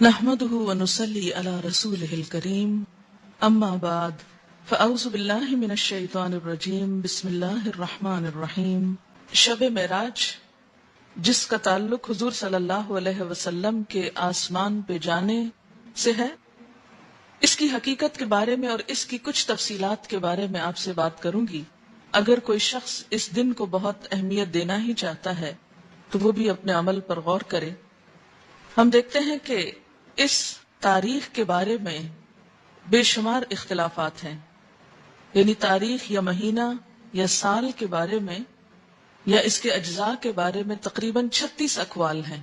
نحمده ونصلي على رسوله الكريم اما بعد فاعوذ باللہ من الشیطان الرجیم بسم اللہ الرحمن الرحیم۔ شب معراج جس کا تعلق حضور صلی اللہ علیہ وسلم کے آسمان پہ جانے سے ہے، اس کی حقیقت کے بارے میں اور اس کی کچھ تفصیلات کے بارے میں آپ سے بات کروں گی۔ اگر کوئی شخص اس دن کو بہت اہمیت دینا ہی چاہتا ہے تو وہ بھی اپنے عمل پر غور کرے۔ ہم دیکھتے ہیں کہ اس تاریخ کے بارے میں بے شمار اختلافات ہیں، یعنی تاریخ یا مہینہ یا سال کے بارے میں یا اس کے اجزاء کے بارے میں تقریباً 36 اقوال ہیں۔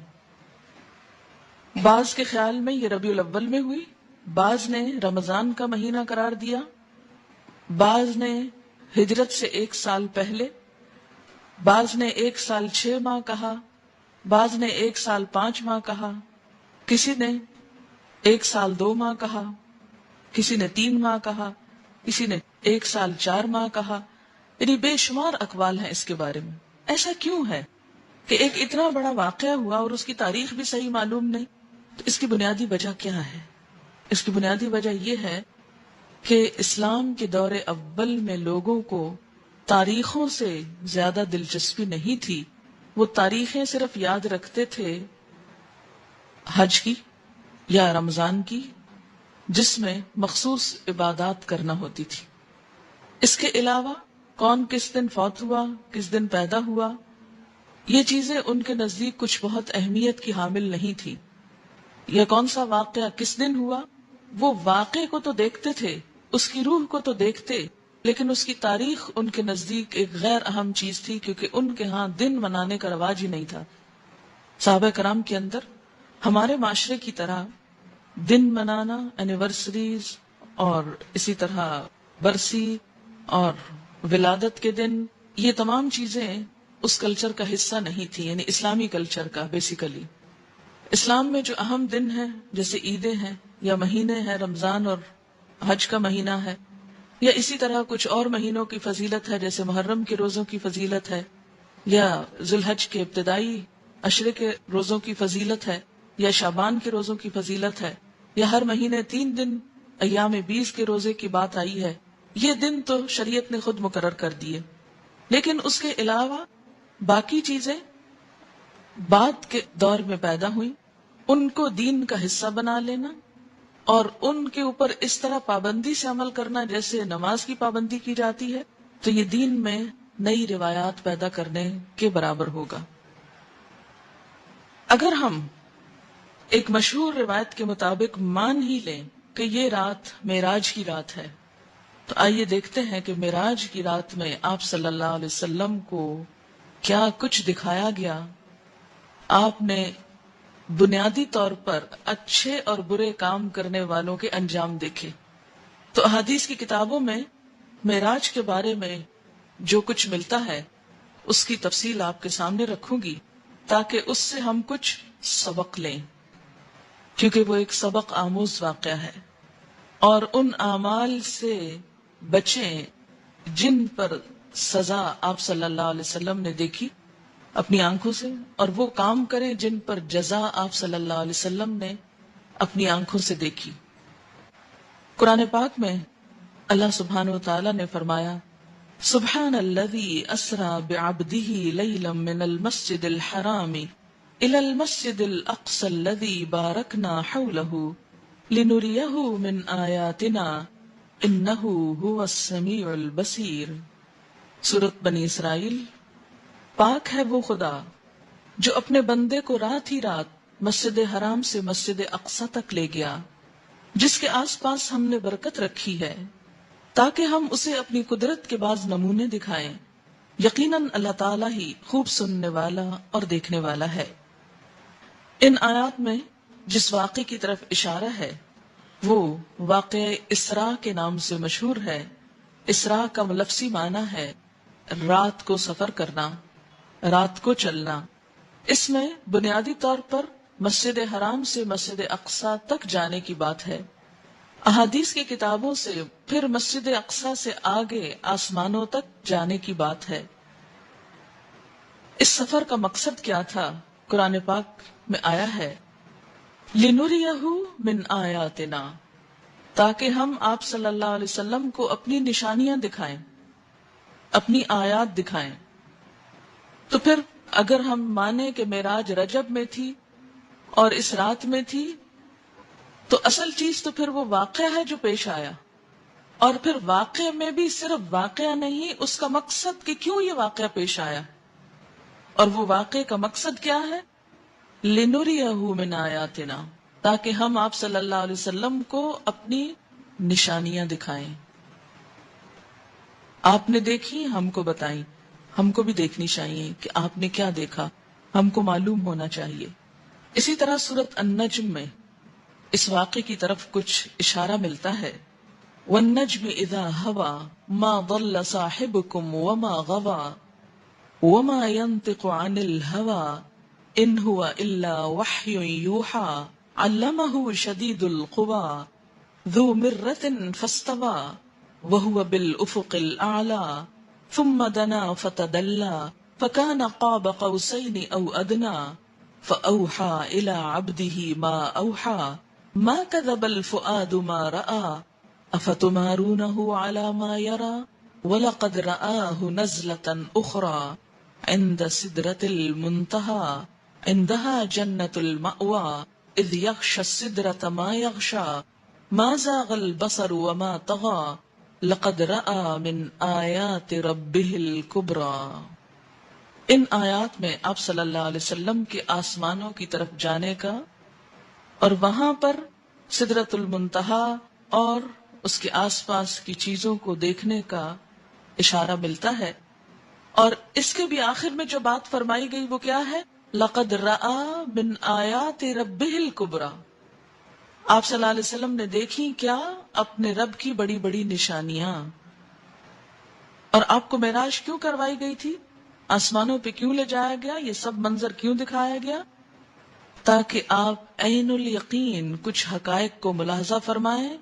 بعض کے خیال میں یہ ربیع الاول میں ہوئی، بعض نے رمضان کا مہینہ قرار دیا، بعض نے ہجرت سے 1 سال پہلے، بعض نے 1 سال 6 ماہ کہا، بعض نے 1 سال 5 ماہ کہا، کسی نے 1 سال 2 ماہ کہا، کسی نے 3 ماہ کہا، کسی نے 1 سال 4 ماہ کہا، یعنی بے شمار اقوال ہیں اس کے بارے میں۔ ایسا کیوں ہے کہ ایک اتنا بڑا واقعہ ہوا اور اس کی تاریخ بھی صحیح معلوم نہیں؟ تو اس کی بنیادی وجہ کیا ہے؟ اس کی بنیادی وجہ یہ ہے کہ اسلام کے دور اول میں لوگوں کو تاریخوں سے زیادہ دلچسپی نہیں تھی، وہ تاریخیں صرف یاد رکھتے تھے حج کی یا رمضان کی، جس میں مخصوص عبادات کرنا ہوتی تھی۔ اس کے علاوہ کون کس دن فوت ہوا، کس دن پیدا ہوا، یہ چیزیں ان کے نزدیک کچھ بہت اہمیت کی حامل نہیں تھی۔ یا کون سا واقعہ کس دن ہوا، وہ واقعے کو تو دیکھتے تھے، اس کی روح کو تو دیکھتے، لیکن اس کی تاریخ ان کے نزدیک ایک غیر اہم چیز تھی، کیونکہ ان کے ہاں دن منانے کا رواج ہی نہیں تھا۔ صحابہ کرام کے اندر ہمارے معاشرے کی طرح دن منانا، اینیورسریز اور اسی طرح برسی اور ولادت کے دن، یہ تمام چیزیں اس کلچر کا حصہ نہیں تھی، یعنی اسلامی کلچر کا۔ بیسیکلی اسلام میں جو اہم دن ہیں جیسے عیدیں ہیں یا مہینے ہیں، رمضان اور حج کا مہینہ ہے، یا اسی طرح کچھ اور مہینوں کی فضیلت ہے جیسے محرم کے روزوں کی فضیلت ہے، یا ذوالحج کے ابتدائی عشرے کے روزوں کی فضیلت ہے، یا شعبان کے روزوں کی فضیلت ہے، یا ہر مہینے 3 دن ایام 20 کے روزے کی بات آئی ہے۔ یہ دن تو شریعت نے خود مقرر کر دیے، لیکن اس کے علاوہ باقی چیزیں بعد کے دور میں پیدا ہوئیں، ان کو دین کا حصہ بنا لینا اور ان کے اوپر اس طرح پابندی سے عمل کرنا جیسے نماز کی پابندی کی جاتی ہے، تو یہ دین میں نئی روایات پیدا کرنے کے برابر ہوگا۔ اگر ہم ایک مشہور روایت کے مطابق مان ہی لیں کہ یہ رات معراج کی رات ہے، تو آئیے دیکھتے ہیں کہ معراج کی رات میں آپ صلی اللہ علیہ وسلم کو کیا کچھ دکھایا گیا۔ آپ نے بنیادی طور پر اچھے اور برے کام کرنے والوں کے انجام دیکھے۔ تو احادیث کی کتابوں میں معراج کے بارے میں جو کچھ ملتا ہے اس کی تفصیل آپ کے سامنے رکھوں گی تاکہ اس سے ہم کچھ سبق لیں، کیونکہ وہ ایک سبق آموز واقعہ ہے، اور ان اعمال سے بچیں جن پر سزا آپ صلی اللہ علیہ وسلم نے دیکھی اپنی آنکھوں سے، اور وہ کام کریں جن پر جزا آپ صلی اللہ علیہ وسلم نے اپنی آنکھوں سے دیکھی۔ قرآن پاک میں اللہ سبحانہ وتعالی نے فرمایا، سبحان الذی اسری بعبدہ لیلا من المسجد الحرام الى المسجد الاقصى الذي باركنا حوله لنريه من آیاتنا انه هو السمیع البصیر۔ سورۃ بنی اسرائیل۔ پاک ہے وہ خدا جو اپنے بندے کو رات ہی رات مسجد حرام سے مسجد اقصی تک لے گیا، جس کے آس پاس ہم نے برکت رکھی ہے تاکہ ہم اسے اپنی قدرت کے بعض نمونے دکھائیں۔ یقیناً اللہ تعالیٰ ہی خوب سننے والا اور دیکھنے والا ہے۔ ان آیات میں جس واقعے کی طرف اشارہ ہے وہ واقعہ اسراء کے نام سے مشہور ہے۔ اسراء کا لفظی معنی ہے رات کو سفر کرنا، رات کو چلنا۔ اس میں بنیادی طور پر مسجد حرام سے مسجد اقصی تک جانے کی بات ہے۔ احادیث کی کتابوں سے پھر مسجد اقصی سے آگے آسمانوں تک جانے کی بات ہے۔ اس سفر کا مقصد کیا تھا؟ قرآن پاک میں آیا ہے لِنُرِيَهُ مِنْ آیاتنا، تاکہ ہم آپ صلی اللہ علیہ وسلم کو اپنی نشانیاں دکھائیں، اپنی آیات دکھائیں۔ تو پھر اگر ہم مانیں کہ معراج رجب میں تھی اور اس رات میں تھی، تو اصل چیز تو پھر وہ واقعہ ہے جو پیش آیا، اور پھر واقعہ میں بھی صرف واقعہ نہیں، اس کا مقصد کہ کیوں یہ واقعہ پیش آیا، اور وہ واقعے کا مقصد کیا ہے؟ لِنُرِيَهُ مِنْ آیاتنا، تاکہ ہم آپ صلی اللہ علیہ وسلم کو اپنی نشانیاں دکھائیں۔ آپ نے دیکھی، ہم کو بتائیں، ہم کو بھی دیکھنی چاہیے کہ آپ نے کیا دیکھا، ہم کو معلوم ہونا چاہیے۔ اسی طرح سورۃ النجم میں اس واقعے کی طرف کچھ اشارہ ملتا ہے، وَالنَّجْمِ إِذَا هَوَى مَا ضَلَّ صَاحِبُكُمْ وَمَا غَوَى وَمَا يَنطِقُ عَنِ الْهَوَى إِنْ هُوَ إِلَّا وَحْيٌ يُوحَى عَلَّمَهُ شَدِيدُ الْقُوَى ذُو مِرَّةٍ فَاسْتَوَى وَهُوَ بِالْأُفُقِ الْأَعْلَى ثُمَّ دَنَا فَتَدَلَّى فَكَانَ قَابَ قَوْسَيْنِ أَوْ أَدْنَى فَأَوْحَى إِلَى عَبْدِهِ مَا أَوْحَى مَا كَذَبَ الْفُؤَادُ مَا رَأَى أَفَتُمَارُونَهُ عَلَى مَا يَرَى وَلَقَدْ رَآهُ نَزْلَةً أُخْرَى عِندَ سِدْرَةِ الْمُنْتَهَى عِندَهَا جَنَّةُ الْمَأْوَى إِذْ يَغْشَى السِّدْرَةَ مَا يَغْشَى مَا زَاغَ الْبَصَرُ وَمَا طَغَى لَقَدْ رَآى مِنْ آيَاتِ رَبِّهِ الْكُبْرَى۔ ان آیات میں آپ صلی اللہ علیہ وسلم کے آسمانوں کی طرف جانے کا اور وہاں پر سدرۃ المنتہا اور اس کے آس پاس کی چیزوں کو دیکھنے کا اشارہ ملتا ہے، اور اس کے بھی آخر میں جو بات فرمائی گئی وہ کیا ہے؟ لَقَدْ رَآ مِنْ آیَاتِ رَبِّهِ الْكُبْرَى۔ آپ صلی اللہ علیہ وسلم نے دیکھی کیا؟ اپنے رب کی بڑی بڑی نشانیاں۔ اور آپ کو معراج کیوں کروائی گئی تھی؟ آسمانوں پہ کیوں لے جایا گیا؟ یہ سب منظر کیوں دکھایا گیا؟ تاکہ آپ عین الیقین کچھ حقائق کو ملاحظہ فرمائیں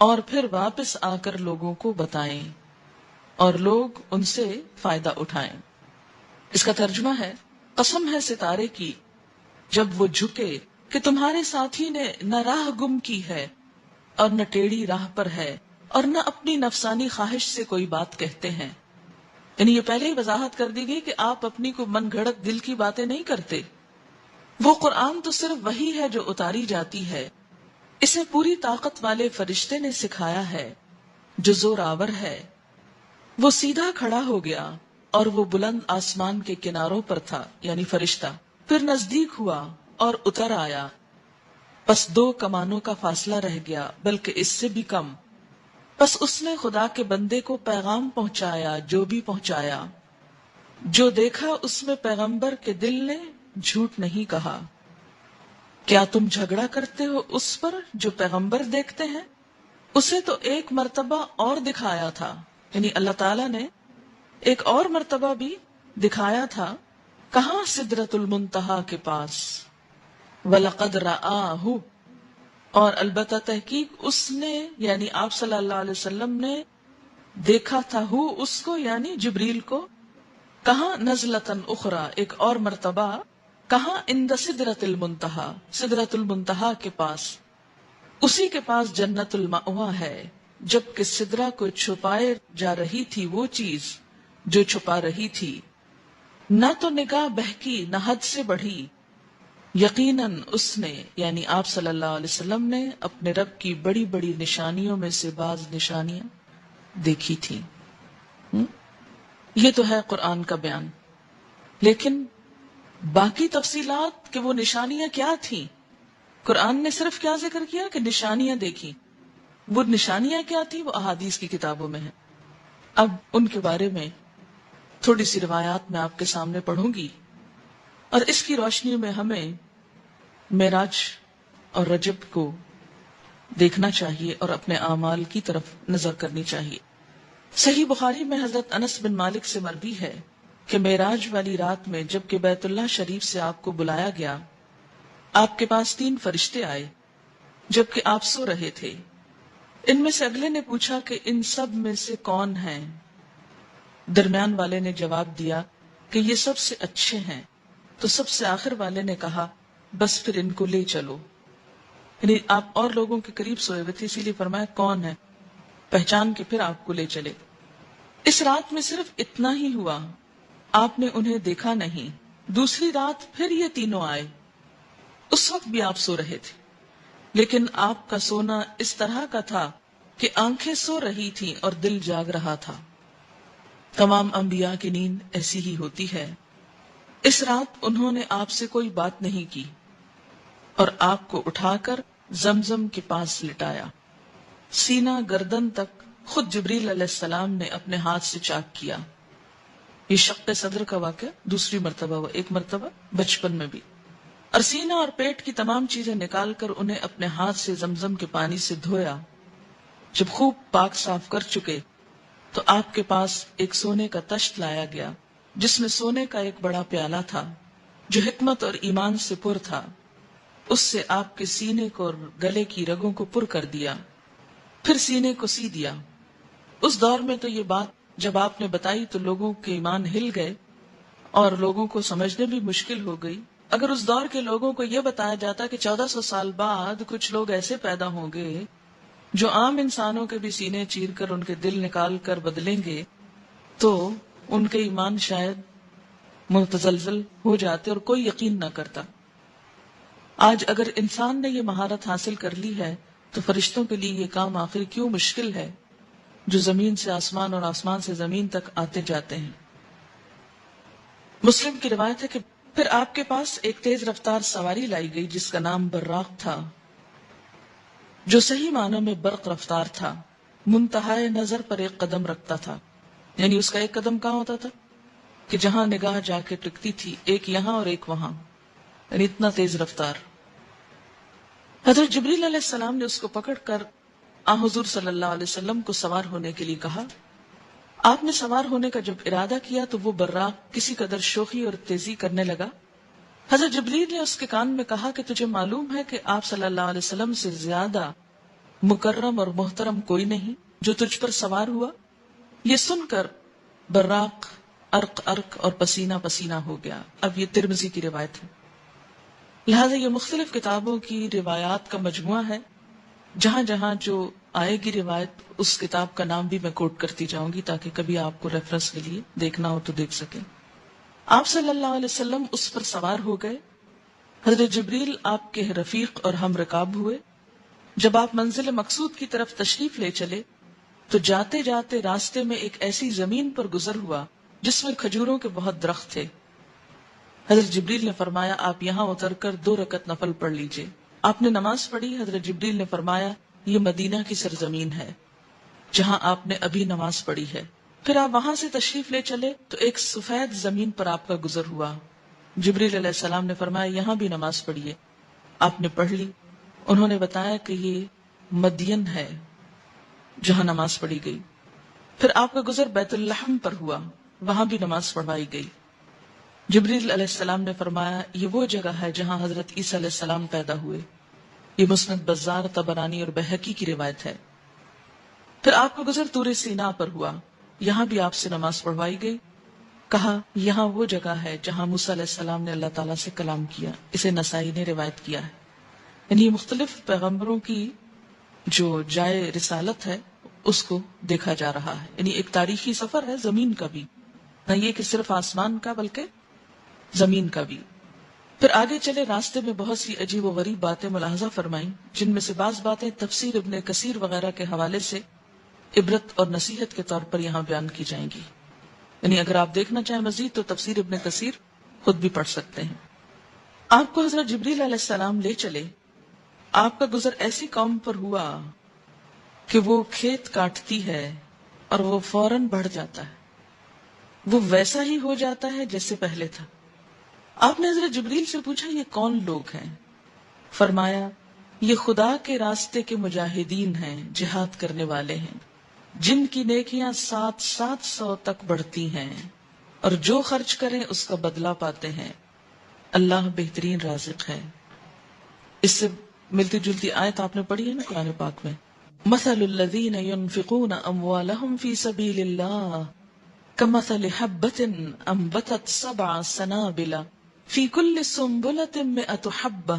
اور پھر واپس آ کر لوگوں کو بتائیں اور لوگ ان سے فائدہ اٹھائیں۔ اس کا ترجمہ ہے، قسم ہے ستارے کی جب وہ جھکے کہ تمہارے ساتھی نے نہ راہ گم کی ہے اور نہ ٹیڑھی راہ پر ہے اور نہ اپنی نفسانی خواہش سے کوئی بات کہتے ہیں۔ یعنی یہ پہلے ہی وضاحت کر دی گئی کہ آپ اپنی کو من گھڑت دل کی باتیں نہیں کرتے۔ وہ قرآن تو صرف وہی ہے جو اتاری جاتی ہے، اسے پوری طاقت والے فرشتے نے سکھایا ہے جو زور آور ہے۔ وہ سیدھا کھڑا ہو گیا اور وہ بلند آسمان کے کناروں پر تھا، یعنی فرشتہ، پھر نزدیک ہوا اور اتر آیا، پس 2 کمانوں کا فاصلہ رہ گیا، بلکہ اس سے بھی کم۔ پس اس نے خدا کے بندے کو پیغام پہنچایا جو بھی پہنچایا۔ جو دیکھا اس میں پیغمبر کے دل نے جھوٹ نہیں کہا۔ کیا تم جھگڑا کرتے ہو اس پر جو پیغمبر دیکھتے ہیں؟ اسے تو ایک مرتبہ اور دکھایا تھا، یعنی اللہ تعالیٰ نے ایک اور مرتبہ بھی دکھایا تھا۔ کہاں؟ سدرۃ المنتہا کے پاس۔ وَلَقَدْ رَآهُ، اور البتہ تحقیق اس نے، یعنی آپ صلی اللہ علیہ وسلم نے دیکھا تھا اس کو، یعنی جبریل کو۔ کہاں؟ نزلۃ اخری، ایک اور مرتبہ۔ کہاں؟ عند سدرۃ المنتہا، سدرۃ المنتہا کے پاس۔ اسی کے پاس جنت المأویٰ ہے، جبکہ سدرہ کو چھپائے جا رہی تھی وہ چیز جو چھپا رہی تھی۔ نہ تو نگاہ بہکی نہ حد سے بڑھی، یقیناً اس نے، یعنی آپ صلی اللہ علیہ وسلم نے اپنے رب کی بڑی بڑی نشانیوں میں سے بعض نشانیاں دیکھی تھی۔ یہ تو ہے قرآن کا بیان، لیکن باقی تفصیلات کہ وہ نشانیاں کیا تھیں، قرآن نے صرف کیا ذکر کیا کہ نشانیاں دیکھی، وہ نشانیاں کیا تھیں وہ احادیث کی کتابوں میں ہیں۔ اب ان کے بارے میں تھوڑی سی روایات میں آپ کے سامنے پڑھوں گی، اور اس کی روشنی میں ہمیں معراج اور رجب کو دیکھنا چاہیے اور اپنے اعمال کی طرف نظر کرنی چاہیے۔ صحیح بخاری میں حضرت انس بن مالک سے مروی ہے کہ معراج والی رات میں جب کہ بیت اللہ شریف سے آپ کو بلایا گیا، آپ کے پاس 3 فرشتے آئے جبکہ آپ سو رہے تھے۔ ان میں سے اگلے نے پوچھا کہ ان سب میں سے کون ہیں؟ درمیان والے نے جواب دیا کہ یہ سب سے اچھے ہیں۔ تو سب سے آخر والے نے کہا بس پھر ان کو لے چلو۔ یعنی آپ اور لوگوں کے قریب سوئے ہوئے تھے، اسی لیے فرمایا کون ہے، پہچان کے پھر آپ کو لے چلے۔ اس رات میں صرف اتنا ہی ہوا، آپ نے انہیں دیکھا نہیں۔ دوسری رات پھر یہ تینوں آئے، اس وقت بھی آپ سو رہے تھے، لیکن آپ کا سونا اس طرح کا تھا کہ آنکھیں سو رہی تھیں اور دل جاگ رہا تھا۔ تمام انبیاء کی نیند ایسی ہی ہوتی ہے۔ اس رات انہوں نے آپ سے کوئی بات نہیں کی اور آپ کو اٹھا کر زمزم کے پاس لٹایا۔ سینہ گردن تک خود جبریل علیہ السلام نے اپنے ہاتھ سے چاک کیا۔ یہ شق صدر کا واقعہ دوسری مرتبہ ہوا، ایک مرتبہ بچپن میں بھی۔ اور سینہ اور پیٹ کی تمام چیزیں نکال کر انہیں اپنے ہاتھ سے زمزم کے پانی سے دھویا۔ جب خوب پاک صاف کر چکے تو آپ کے پاس ایک سونے کا تشت لایا گیا، جس میں سونے کا ایک بڑا پیالہ تھا جو حکمت اور ایمان سے پر تھا۔ اس سے آپ کے سینے کو اور گلے کی رگوں کو پر کر دیا، پھر سینے کو سی دیا۔ اس دور میں تو یہ بات جب آپ نے بتائی تو لوگوں کے ایمان ہل گئے اور لوگوں کو سمجھنے بھی مشکل ہو گئی۔ اگر اس دور کے لوگوں کو یہ بتایا جاتا کہ 1400 سال بعد کچھ لوگ ایسے پیدا ہوں گے جو عام انسانوں کے بھی سینے چیر کر ان کے دل نکال کر بدلیں گے، تو ان کے ایمان شاید متزلزل ہو جاتے اور کوئی یقین نہ کرتا۔ آج اگر انسان نے یہ مہارت حاصل کر لی ہے تو فرشتوں کے لیے یہ کام آخر کیوں مشکل ہے جو زمین سے آسمان اور آسمان سے زمین تک آتے جاتے ہیں۔ مسلم کی روایت ہے کہ پھر آپ کے پاس ایک تیز رفتار سواری لائی گئی جس کا نام براق تھا، جو صحیح معنوں میں برق رفتار تھا، منتہائے نظر پر ایک قدم رکھتا تھا۔ یعنی اس کا ایک قدم کہاں ہوتا تھا کہ جہاں نگاہ جا کے ٹکتی تھی، ایک یہاں اور ایک وہاں، یعنی اتنا تیز رفتار۔ حضرت جبریل علیہ السلام نے اس کو پکڑ کر حضور صلی اللہ علیہ وسلم کو سوار ہونے کے لیے کہا۔ آپ نے سوار ہونے کا جب ارادہ کیا تو وہ براق کسی قدر شوخی اور تیزی کرنے لگا۔ حضرت جبریل نے اس کے کان میں کہا کہ تجھے معلوم ہے کہ آپ صلی اللہ علیہ وسلم سے زیادہ مکرم اور محترم کوئی نہیں جو تجھ پر سوار ہوا۔ یہ سن کر براق عرق عرق اور پسینہ پسینہ ہو گیا۔ اب یہ ترمذی کی روایت ہے، لہذا یہ مختلف کتابوں کی روایات کا مجموعہ ہے۔ جہاں جہاں جو آئے گی روایت اس کتاب کا نام بھی میں کوٹ کرتی جاؤں گی تاکہ کبھی آپ کو ریفرنس کے لیے دیکھنا ہو تو دیکھ سکیں۔ آپ صلی اللہ علیہ وسلم اس پر سوار ہو گئے۔ حضرت جبریل آپ کے رفیق اور ہم رکاب ہوئے۔ جب آپ منزل مقصود کی طرف تشریف لے چلے تو جاتے جاتے راستے میں ایک ایسی زمین پر گزر ہوا جس میں کھجوروں کے بہت درخت تھے۔ حضرت جبریل نے فرمایا آپ یہاں اتر کر 2 رکعت نفل پڑھ لیجئے۔ آپ نے نماز پڑھی۔ حضرت جبریل نے فرمایا یہ مدینہ کی سرزمین ہے جہاں آپ نے ابھی نماز پڑھی ہے۔ پھر آپ وہاں سے تشریف لے چلے تو ایک سفید زمین پر آپ کا گزر ہوا۔ جبریل علیہ السلام نے فرمایا یہاں بھی نماز پڑھیے۔ آپ نے پڑھ لی۔ انہوں نے بتایا کہ یہ مدین ہے جہاں نماز پڑھی گئی۔ پھر آپ کا گزر بیت اللحم پر ہوا، وہاں بھی نماز پڑھوائی گئی۔ جبریل علیہ السلام نے فرمایا یہ وہ جگہ ہے جہاں حضرت عیسیٰ علیہ السلام پیدا ہوئے۔ یہ مسند بزار، طبرانی اور بہقی کی روایت ہے۔ پھر آپ کا گزر طور سینا پر ہوا، یہاں بھی آپ سے نماز پڑھوائی گئی۔ کہا یہاں وہ جگہ ہے جہاں موسیٰ علیہ السلام نے اللہ تعالیٰ سے کلام کیا۔ اسے نسائی نے روایت کیا ہے۔ یعنی مختلف پیغمبروں کی جو جائے رسالت ہے اس کو دیکھا جا رہا ہے، یعنی ایک تاریخی سفر ہے زمین کا بھی، نہ یہ کہ صرف آسمان کا بلکہ زمین کا بھی۔ پھر آگے چلے، راستے میں بہت سی عجیب و غریب باتیں ملاحظہ فرمائیں، جن میں سے بعض باتیں تفسیر ابن کثیر وغیرہ کے حوالے سے عبرت اور نصیحت کے طور پر یہاں بیان کی جائیں گی۔ یعنی اگر آپ دیکھنا چاہیں مزید تو تفسیر ابن کثیر خود بھی پڑھ سکتے ہیں۔ آپ کو حضرت جبریل علیہ السلام لے چلے۔ آپ کا گزر ایسی قوم پر ہوا کہ وہ کھیت کاٹتی ہے اور وہ فوراً بڑھ جاتا ہے، وہ ویسا ہی ہو جاتا ہے جیسے پہلے تھا۔ آپ نے حضرت جبریل سے پوچھا یہ کون لوگ ہیں؟ فرمایا یہ خدا کے راستے کے مجاہدین ہیں، جہاد کرنے والے ہیں، جن کی نیکیاں 700 تک بڑھتی ہیں اور جو خرچ کریں اس کا بدلہ پاتے ہیں۔ اللہ بہترین رازق ہے۔ اس سے ملتی جلتی آیت آپ نے پڑھی ہے نا قرآن پاک میں، مثل الذین ينفقون اموالهم فی سبیل اللہ کمثل حبة انبتت 7 سنابل فی کل سنبلة 100 حبة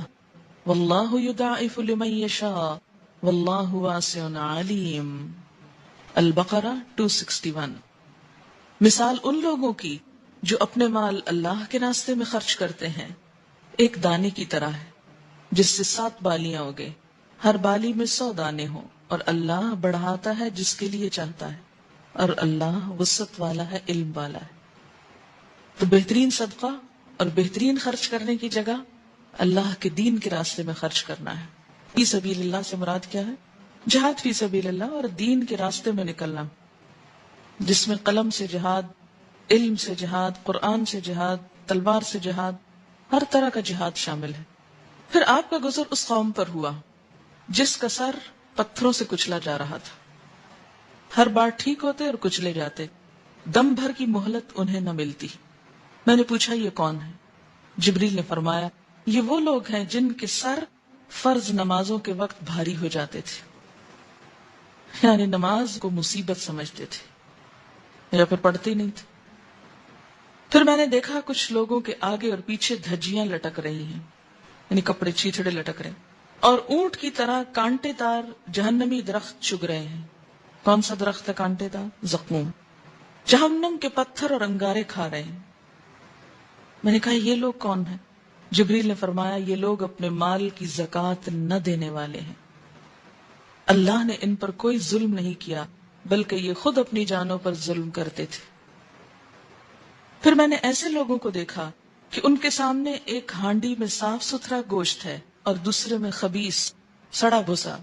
واللہ یضاعف لمن یشاء واللہ واسع علیم. البقرہ 261. مثال ان لوگوں کی جو اپنے مال اللہ کے راستے میں خرچ کرتے ہیں ایک دانے کی طرح ہے جس سے 7 بالیاں اگے، ہر بالی میں 100 دانے ہوں، اور اللہ بڑھاتا ہے جس کے لیے چاہتا ہے، اور اللہ وسعت والا ہے، علم والا ہے. تو بہترین صدقہ اور بہترین خرچ کرنے کی جگہ اللہ کے دین کے راستے میں خرچ کرنا ہے. فی سبیل اللہ سے مراد کیا ہے؟ جہاد فی سبیل اللہ اور دین کے راستے میں نکلنا، جس میں قلم سے جہاد، علم سے جہاد، قرآن سے جہاد، تلوار سے جہاد، ہر طرح کا جہاد شامل ہے. پھر آپ کا گزر اس قوم پر ہوا جس کا سر پتھروں سے کچلا جا رہا تھا. ہر بار ٹھیک ہوتے اور کچلے جاتے، دم بھر کی مہلت انہیں نہ ملتی. میں نے پوچھا یہ کون ہے؟ جبریل نے فرمایا یہ وہ لوگ ہیں جن کے سر فرض نمازوں کے وقت بھاری ہو جاتے تھے، یعنی نماز کو مصیبت سمجھتے تھے یا پھر پڑھتے نہیں تھے. پھر میں نے دیکھا کچھ لوگوں کے آگے اور پیچھے دھجیاں لٹک رہی ہیں، یعنی کپڑے چیتھڑے لٹک رہے ہیں، اور اونٹ کی طرح کانٹے دار جہنمی درخت چگ رہے ہیں. کون سا درخت ہے کانٹے دار؟ زقوم. جہنم کے پتھر اور انگارے کھا رہے ہیں. میں نے کہا یہ لوگ کون ہیں؟ جبریل نے فرمایا یہ لوگ اپنے مال کی زکوٰۃ نہ دینے والے ہیں. اللہ نے ان پر کوئی ظلم نہیں کیا بلکہ یہ خود اپنی جانوں پر ظلم کرتے تھے. پھر میں نے ایسے لوگوں کو دیکھا کہ ان کے سامنے ایک ہانڈی میں صاف ستھرا گوشت ہے اور دوسرے میں خبیث، سڑا بھسا،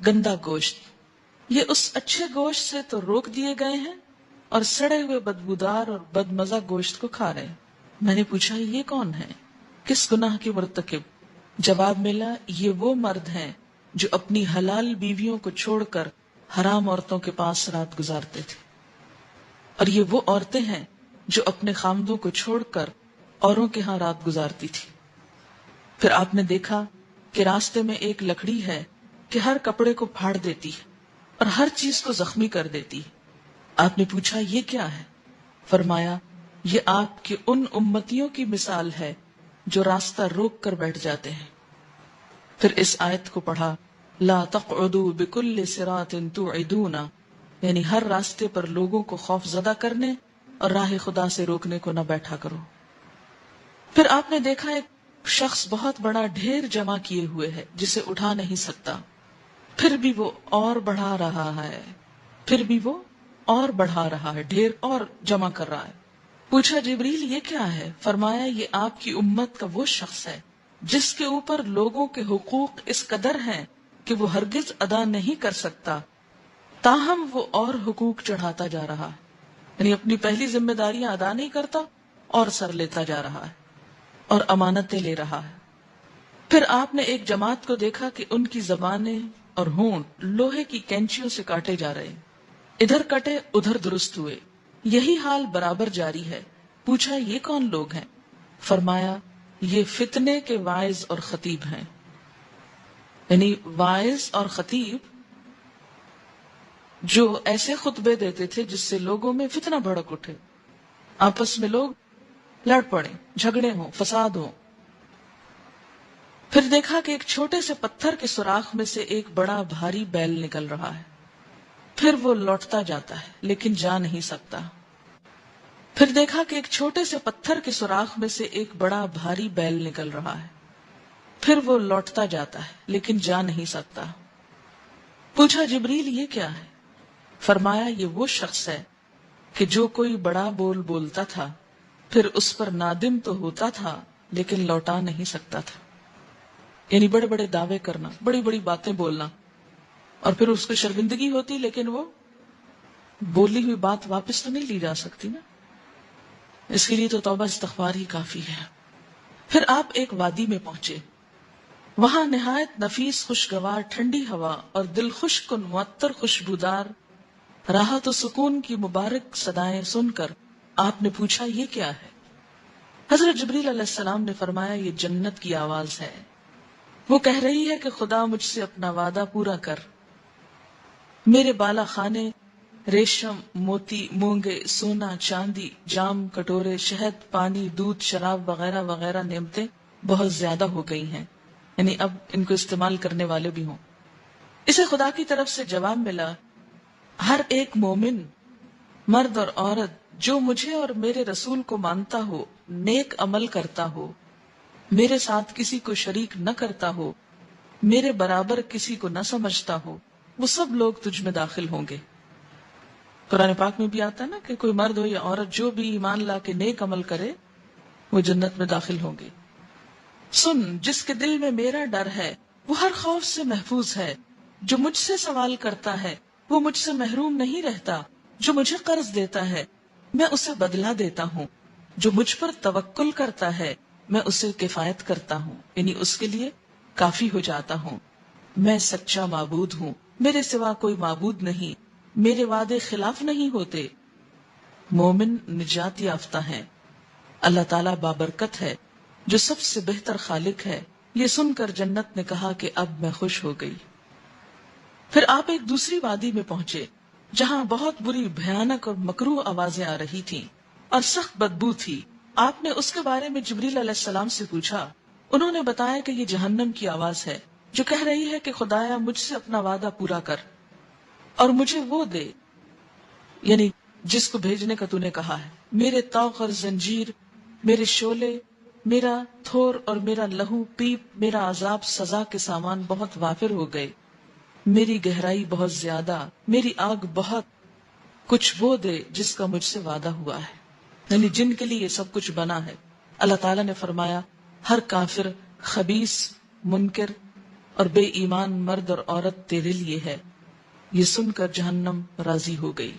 گندا گوشت. یہ اس اچھے گوشت سے تو روک دیے گئے ہیں اور سڑے ہوئے بدبودار اور بدمزہ گوشت کو کھا رہے ہیں. میں نے پوچھا یہ کون ہے؟ کس گناہ کے مرتکب؟ جواب ملا یہ وہ مرد ہیں جو اپنی حلال بیویوں کو چھوڑ کر حرام عورتوں کے پاس رات گزارتے تھے، اور یہ وہ عورتیں ہیں جو اپنے خامدوں کو چھوڑ کر اوروں کے ہاں رات گزارتی تھی. پھر آپ نے دیکھا کہ راستے میں ایک لکڑی ہے کہ ہر کپڑے کو پھاڑ دیتی ہے اور ہر چیز کو زخمی کر دیتی ہے. آپ نے پوچھا یہ کیا ہے؟ فرمایا یہ آپ کی ان امتیوں کی مثال ہے جو راستہ روک کر بیٹھ جاتے ہیں. پھر اس آیت کو پڑھا لا تقعدوا بكل صراط توعدون، یعنی ہر راستے پر لوگوں کو خوف زدہ کرنے اور راہ خدا سے روکنے کو نہ بیٹھا کرو. پھر آپ نے دیکھا ایک شخص بہت بڑا ڈھیر جمع کیے ہوئے ہے جسے اٹھا نہیں سکتا، پھر بھی وہ اور بڑھا رہا ہے، پھر بھی وہ اور بڑھا رہا ہے، ڈھیر اور جمع کر رہا ہے. پوچھا جبریل یہ کیا ہے؟ فرمایا یہ آپ کی امت کا وہ شخص ہے جس کے اوپر لوگوں کے حقوق اس قدر ہیں کہ وہ ہرگز ادا نہیں کر سکتا، تاہم وہ اور حقوق چڑھاتا جا رہا ہے، یعنی اپنی پہلی ذمہ داریاں ادا نہیں کرتا اور سر لیتا جا رہا ہے اور امانتیں لے رہا ہے. پھر آپ نے ایک جماعت کو دیکھا کہ ان کی زبانیں اور ہونٹ لوہے کی کینچیوں سے کاٹے جا رہے، ادھر کٹے ادھر درست ہوئے. یہی حال برابر جاری ہے. پوچھا یہ کون لوگ ہیں؟ فرمایا یہ فتنے کے واعظ اور خطیب ہیں. یعنی واعظ اور خطیب جو ایسے خطبے دیتے تھے جس سے لوگوں میں فتنہ بھڑک اٹھے، آپس میں لوگ لڑ پڑے، جھگڑے ہوں، فساد ہوں. پھر دیکھا کہ ایک چھوٹے سے پتھر کے سوراخ میں سے ایک بڑا بھاری بیل نکل رہا ہے، پھر وہ لوٹتا جاتا ہے لیکن جا نہیں سکتا. پھر دیکھا کہ ایک چھوٹے سے پتھر کے سوراخ میں سے ایک بڑا بھاری بیل نکل رہا ہے، پھر وہ لوٹتا جاتا ہے لیکن جا نہیں سکتا. پوچھا جبریل یہ کیا ہے؟ فرمایا یہ وہ شخص ہے کہ جو کوئی بڑا بول بولتا تھا پھر اس پر نادم تو ہوتا تھا لیکن لوٹا نہیں سکتا تھا. یعنی بڑے بڑے دعوے کرنا، بڑی بڑی باتیں بولنا، اور پھر اس کو شرمندگی ہوتی لیکن وہ بولی ہوئی بات واپس تو نہیں لی جا سکتی نا، اس کے لیے تو توبہ استغفار ہی کافی ہے. پھر آپ ایک وادی میں پہنچے، وہاں نہایت نفیس خوشگوار ٹھنڈی ہوا اور دل خوش کن معطر خوشبودار راحت و سکون کی مبارک صدائیں سن کر آپ نے پوچھا یہ کیا ہے؟ حضرت جبریل علیہ السلام نے فرمایا یہ جنت کی آواز ہے، وہ کہہ رہی ہے کہ خدا مجھ سے اپنا وعدہ پورا کر. میرے بالا خانے ریشم، موتی، مونگے، سونا، چاندی، جام، کٹورے، شہد، پانی، دودھ، شراب وغیرہ وغیرہ نعمتیں بہت زیادہ ہو گئی ہیں. یعنی اب ان کو استعمال کرنے والے بھی ہوں. اسے خدا کی طرف سے جواب ملا، ہر ایک مومن مرد اور عورت جو مجھے اور میرے رسول کو مانتا ہو، نیک عمل کرتا ہو، میرے ساتھ کسی کو شریک نہ کرتا ہو، میرے برابر کسی کو نہ سمجھتا ہو، وہ سب لوگ تجھ میں داخل ہوں گے. قرآن پاک میں بھی آتا ہے نا کہ کوئی مرد ہو یا عورت جو بھی ایمان لا کے نیک عمل کرے وہ جنت میں داخل ہوں گے. سن، جس کے دل میں میرا ڈر ہے وہ ہر خوف سے محفوظ ہے. جو مجھ سے سوال کرتا ہے وہ مجھ سے محروم نہیں رہتا. جو مجھے قرض دیتا ہے میں اسے بدلہ دیتا ہوں. جو مجھ پر توکل کرتا ہے میں اسے کفایت کرتا ہوں، یعنی اس کے لیے کافی ہو جاتا ہوں. میں سچا معبود ہوں، میرے سوا کوئی معبود نہیں، میرے وعدے خلاف نہیں ہوتے. مومن نجات یافتہ ہیں. اللہ تعالیٰ بابرکت ہے جو سب سے بہتر خالق ہے. یہ سن کر جنت نے کہا کہ اب میں خوش ہو گئی. پھر آپ ایک دوسری وادی میں پہنچے جہاں بہت بری بھیانک اور مکروہ آوازیں آ رہی تھیں اور سخت بدبو تھی. آپ نے اس کے بارے میں جبریل علیہ السلام سے پوچھا. انہوں نے بتایا کہ یہ جہنم کی آواز ہے جو کہہ رہی ہے کہ خدایا مجھ سے اپنا وعدہ پورا کر اور مجھے وہ دے، یعنی جس کو بھیجنے کا تو نے کہا ہے. میرے طوق اور زنجیر، میرے شعلے، میرا تھور اور میرا لہو پیپ، میرا عذاب سزا کے سامان بہت وافر ہو گئے. میری گہرائی بہت زیادہ، میری آگ بہت. کچھ وہ دے جس کا مجھ سے وعدہ ہوا ہے، یعنی جن کے لیے یہ سب کچھ بنا ہے. اللہ تعالیٰ نے فرمایا ہر کافر، خبیث، منکر اور بے ایمان مرد اور عورت تیرے لیے ہے. یہ سن کر جہنم راضی ہو گئی.